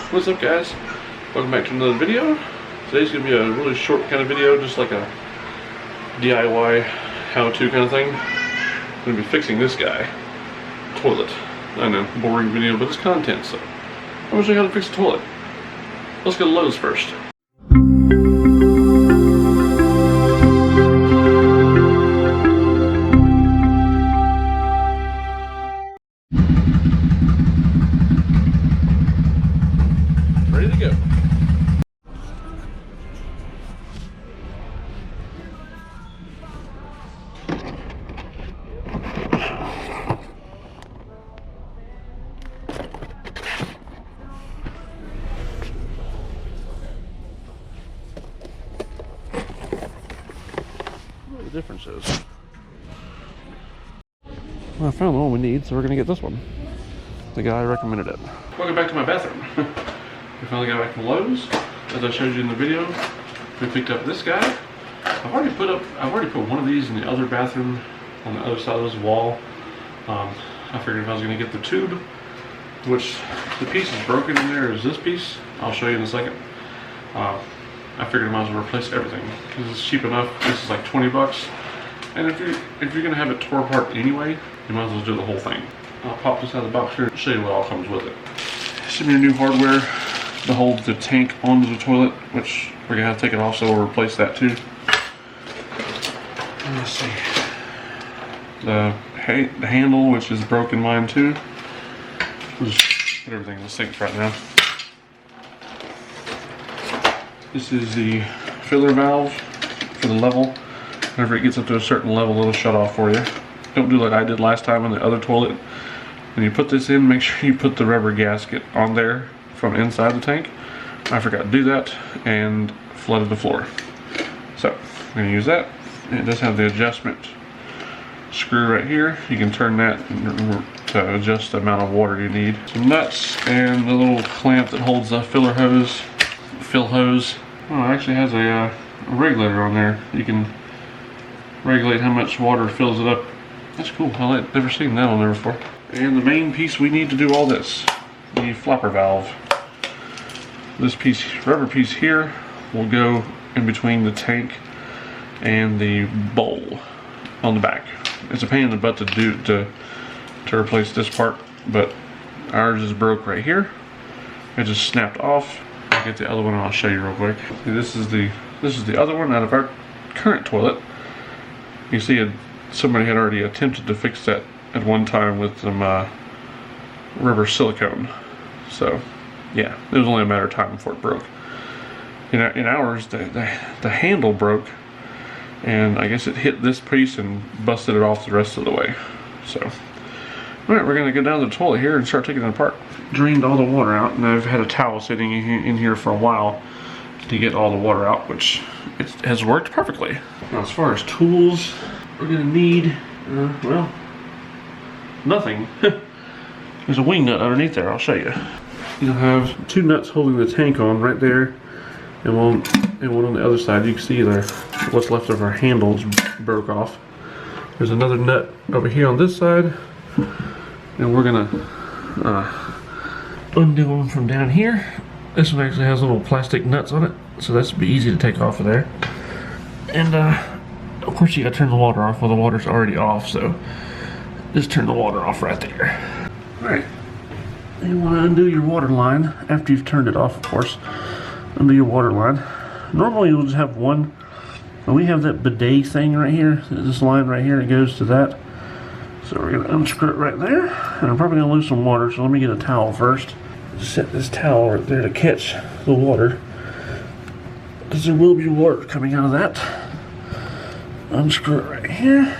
What's up, guys? Welcome back to another video. Today's gonna be a really short kind of video, just like a DIY how-to kind of thing. I'm gonna be fixing this guy toilet. I know, boring video, but it's content, so I'm gonna show you how to fix a toilet. Let's go to Lowe's first. Ready to go. What the difference is. Well, I found the one we need, so we're gonna get this one. The guy recommended it. Welcome back to my bathroom. We finally got back from Lowe's. As I showed you in the video, we picked up this guy. I've already put one of these in the other bathroom on the other side of this wall. I figured if I was gonna get the tube, which the piece is broken in there, is this piece. I'll show you in a second. I figured I might as well replace everything because it's cheap enough. This is like 20 bucks. And if you're gonna have it tore apart anyway, you might as well do the whole thing. I'll pop this out of the box here and show you what all comes with it. Some of your new hardware to hold the tank onto the toilet, which we're gonna have to take it off, so we'll replace that too. Let's see. The handle, which is broken mine too. We'll just put everything in the sink right now. This is the filler valve for the level. Whenever it gets up to a certain level, it'll shut off for you. Don't do like I did last time on the other toilet. When you put this in, make sure you put the rubber gasket on there from inside the tank. I forgot to do that and flooded the floor. So I'm gonna use that. It does have the adjustment screw right here. You can turn that to adjust the amount of water you need. Some nuts and the little clamp that holds the fill hose. Oh, it actually has a regulator on there. You can regulate how much water fills it up. That's cool. I've never seen that on there before. And the main piece we need to do all this, the flapper valve. This piece, rubber piece here, will go in between the tank and the bowl on the back. It's a pain in the butt to replace this part, but ours is broke right here. It just snapped off. I'll get the other one and I'll show you real quick. See, this is the other one out of our current toilet. You see, somebody had already attempted to fix that at one time with some rubber silicone. So yeah, it was only a matter of time before it broke. In ours, the handle broke, and I guess it hit this piece and busted it off the rest of the way. So alright, we're gonna go down to the toilet here and start taking it apart. Drained all the water out, and I've had a towel sitting in here for a while to get all the water out, which it has worked perfectly. Now, as far as tools, we're gonna need, well, nothing. There's a wing nut underneath there, I'll show you. You'll have two nuts holding the tank on right there, and one on the other side. You can see there, what's left of our handles broke off. There's another nut over here on this side, and we're gonna undo them from down here. This one actually has little plastic nuts on it, so that's be easy to take off of there. And of course you gotta turn the water off. Well, the water's already off, so just turn the water off right there. Alright, you want to undo your water line after you've turned it off, of course. Undo your water line. Normally you'll just have one, but we have that bidet thing right here. This line right here, it goes to that. So we're gonna unscrew it right there, and I'm probably gonna lose some water, so let me get a towel first. Set this towel right there to catch the water, because there will be water coming out of that. Unscrew it right here.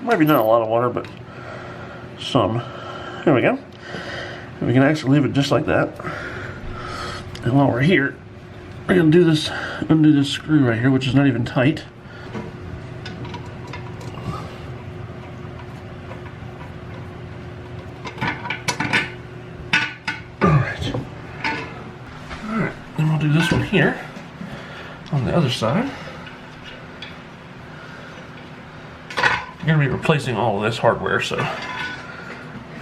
Maybe not a lot of water, but some. There we go. And we can actually leave it just like that. And while we're here, we're gonna do this, undo this screw right here, which is not even tight. Alright, then we'll do this one here on the other side. I'm going to be replacing all of this hardware, so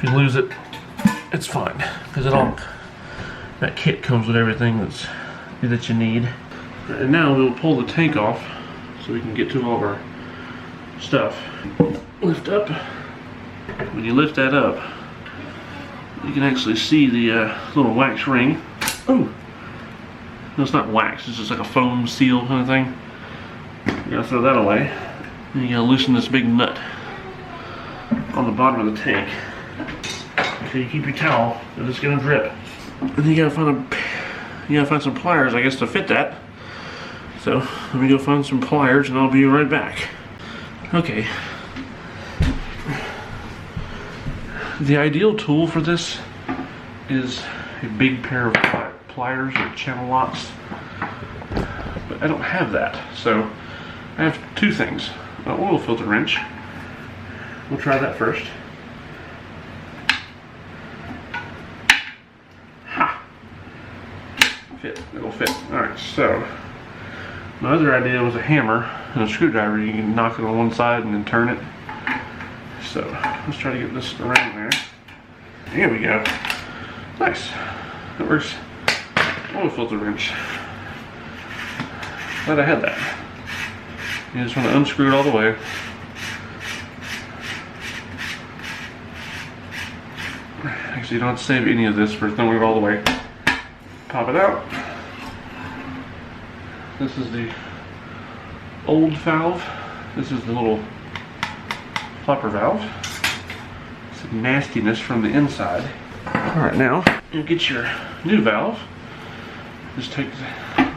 If you lose it, it's fine, because that kit comes with everything that you need. And now we'll pull the tank off so we can get to all of our stuff. Lift up. When you lift that up, you can actually see the little wax ring. Oh, no, it's not wax, it's just like a foam seal kind of thing. You gotta throw that away. And you gotta loosen this big nut on the bottom of the tank. So you keep your towel, because it's gonna drip. And you gotta find some pliers, I guess, to fit that. So let me go find some pliers and I'll be right back. Okay. The ideal tool for this is a big pair of pliers or channel locks, but I don't have that. So I have two things. An oil filter wrench. We'll try that first. Ha! Fit. It'll fit. Alright, so my other idea was a hammer and a screwdriver. You can knock it on one side and then turn it. So let's try to get this around there. Here we go. Nice. That works. Oil filter wrench. Glad I had that. You just want to unscrew it all the way. Actually, you don't have to save any of this for throwing it all the way. Pop it out. This is the old valve. This is the little flopper valve. Some nastiness from the inside. Alright, now you get your new valve. Just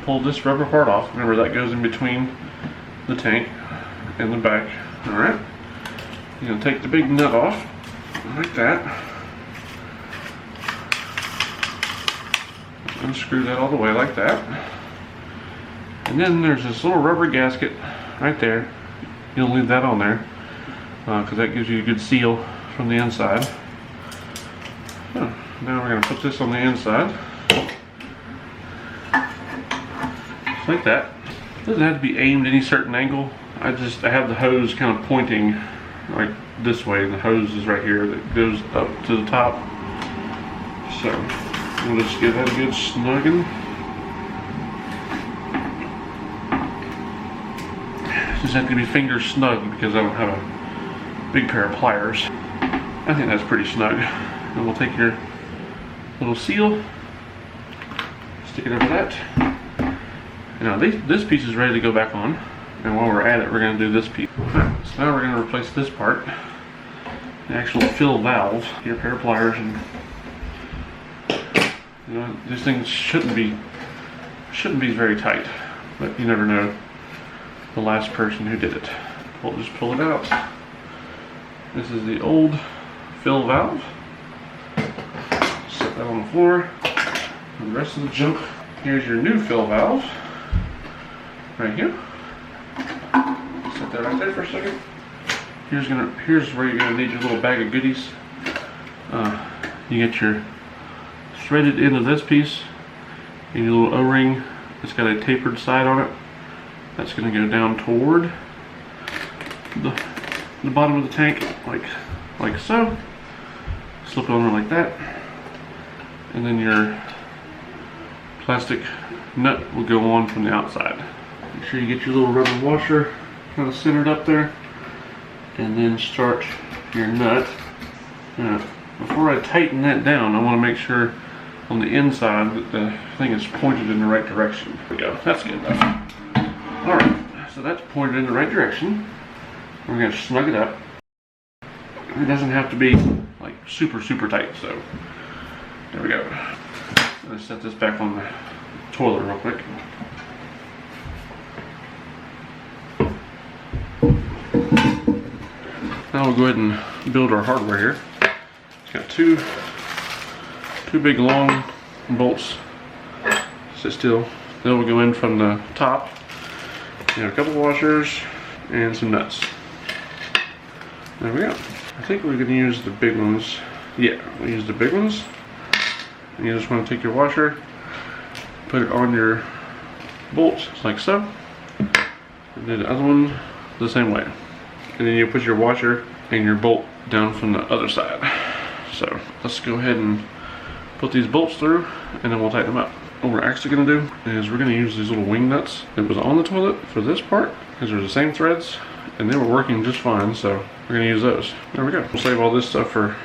pull this rubber part off. Remember, that goes in between the tank and the back. Alright. You're going to take the big nut off, like that. Unscrew that all the way like that. And then there's this little rubber gasket right there. You'll leave that on there, because that gives you a good seal from the inside. So, now we're going to put this on the inside. Just like that. It doesn't have to be aimed any certain angle. I have the hose kind of pointing like this way, and the hose is right here that goes up to the top. So we'll just give that a good snugging. Just have to be finger snug because I don't have a big pair of pliers. I think that's pretty snug. And we'll take your little seal, stick it over that. Now this piece is ready to go back on, and while we're at it, we're going to do this piece. Right, so now we're going to replace this part, the actual fill valve. Your pair of pliers, and you know, these things shouldn't be very tight, but you never know the last person who did it. We'll just pull it out. This is the old fill valve. Set that on the floor. And the rest of the junk. Here's your new fill valve. Right here. Set that right there for a second. Here's where you're gonna need your little bag of goodies. You get your threaded end of this piece and your little O-ring. It's got a tapered side on it. That's going to go down toward the bottom of the tank, like so. Slip it on there like that, and then your plastic nut will go on from the outside. Make sure you get your little rubber washer kind of centered up there, and then start your nut. Now, before I tighten that down, I want to make sure on the inside that the thing is pointed in the right direction. There we go. That's good enough. Alright, so that's pointed in the right direction. We're going to snug it up. It doesn't have to be like super tight, so there we go. Let's set this back on the toilet real quick. Now we'll go ahead and build our hardware here. It's got two big long bolts. Sit still. Then we'll go in from the top. A couple washers and some nuts. There we go. I think we're going to use the big ones. Yeah, we'll use the big ones. And you just want to take your washer, put it on your bolts like so, and then the other one the same way. And then you put your washer and your bolt down from the other side. So let's go ahead and put these bolts through and then we'll tighten them up. What we're actually gonna do is we're gonna use these little wing nuts that was on the toilet for this part, because they're the same threads and they were working just fine, so we're gonna use those. There we go. We'll save all this stuff for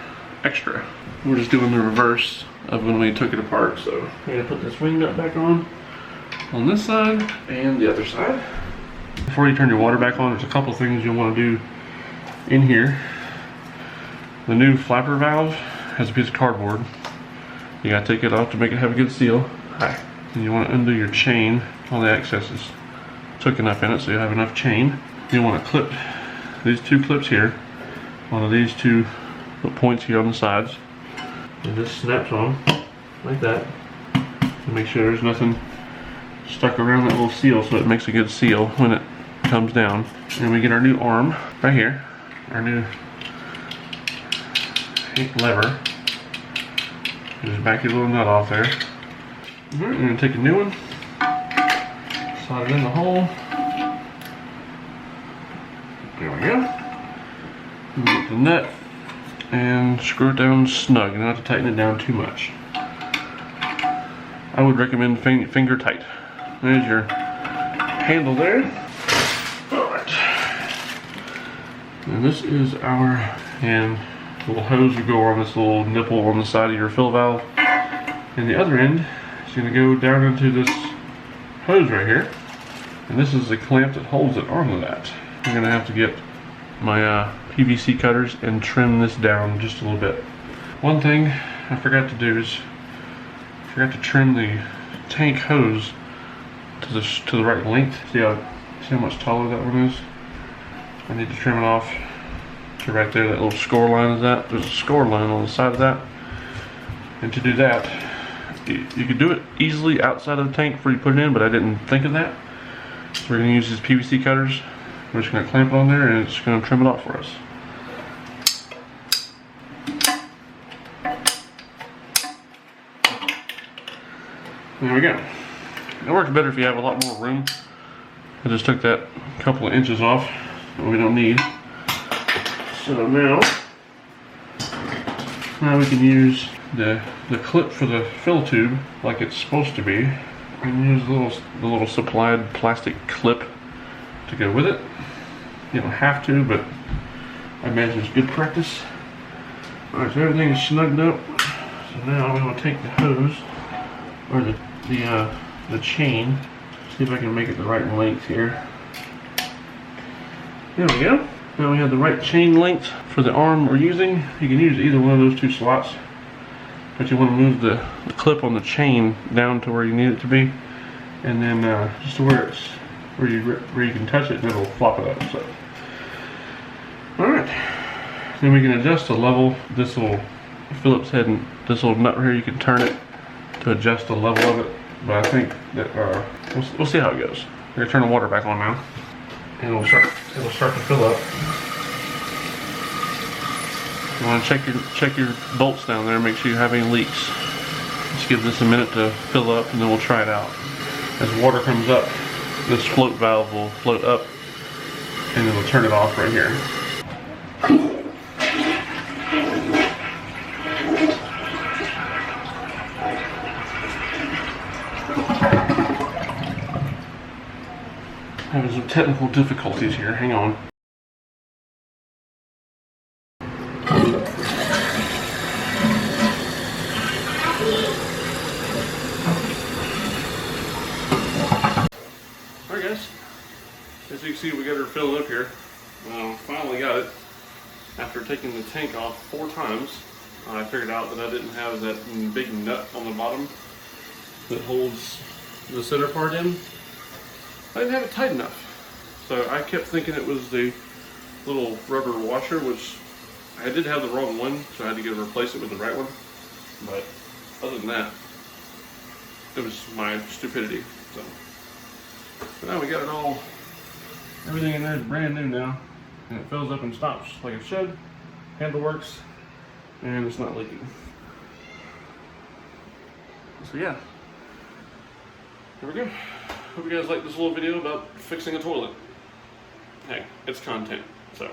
extra. We're just doing the reverse of when we took it apart, so we're gonna put this wing nut back on this side and the other side. Before you turn your water back on, there's a couple things you'll want to do in here. The new flapper valve has a piece of cardboard. You gotta take it off to make it have a good seal. Hi. And you want to undo your chain. All the excesses took enough in it, so you'll have enough chain. You want to clip these two clips here onto these two points here on the sides. And this snaps on like that. And make sure there's nothing stuck around that little seal, so it makes a good seal when it comes down. And we get our new arm right here, our new lever. Just back your little nut off there. Alright, we're going to take a new one, slide it in the hole. There we go. And get the nut and screw it down snug, and not to tighten it down too much. I would recommend finger tight. There's your handle there. Alright. And this is our little hose will go on this little nipple on the side of your fill valve. And the other end is going to go down into this hose right here. And this is the clamp that holds it onto that. I'm going to have to get my PVC cutters and trim this down just a little bit. One thing I forgot to do is I forgot to trim the tank hose to the right length. See how much taller that one is? I need to trim it off to right there. That little score line is that. There's a score line on the side of that. And to do that, you could do it easily outside of the tank before you put it in, but I didn't think of that. So we're going to use these PVC cutters. We're just going to clamp it on there and it's going to trim it off for us. There we go. It works better if you have a lot more room. I just took that couple of inches off that we don't need. So now we can use the clip for the fill tube like it's supposed to be, and use the little supplied plastic clip to go with it. You don't have to, but I imagine it's good practice. Alright, so everything's snugged up. So now I'm going to take the hose, or the chain, see if I can make it the right length here. There we go. Now we have the right chain length for the arm we're using. You can use either one of those two slots, but you want to move the clip on the chain down to where you need it to be, and then just to where you can touch it and it'll flop it up. So, all right. Then we can adjust the level. This little Phillips head and this little nut right here, you can turn it to adjust the level of it. But I think that we'll see how it goes. We're gonna turn the water back on now, and it'll start to fill up. You want to check your bolts down there, make sure you have any leaks. Just give this a minute to fill up, and then we'll try it out. As water comes up, this float valve will float up, and it'll turn it off right here. Having some technical difficulties here, hang on. Alright guys, as you can see we got her filled up here. Finally got it. After taking the tank off 4 times, I figured out that I didn't have that big nut on the bottom that holds the center part in. I didn't have it tight enough. So I kept thinking it was the little rubber washer, which I did have the wrong one, so I had to go replace it with the right one. But other than that, it was my stupidity. So now we got it all, everything in there is brand new now. And it fills up and stops like it should. Handle works, and it's not leaking. So yeah, there we go. Hope you guys like this little video about fixing a toilet. Hey, it's content, so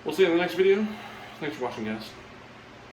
we'll see you in the next video. Thanks for watching, guys.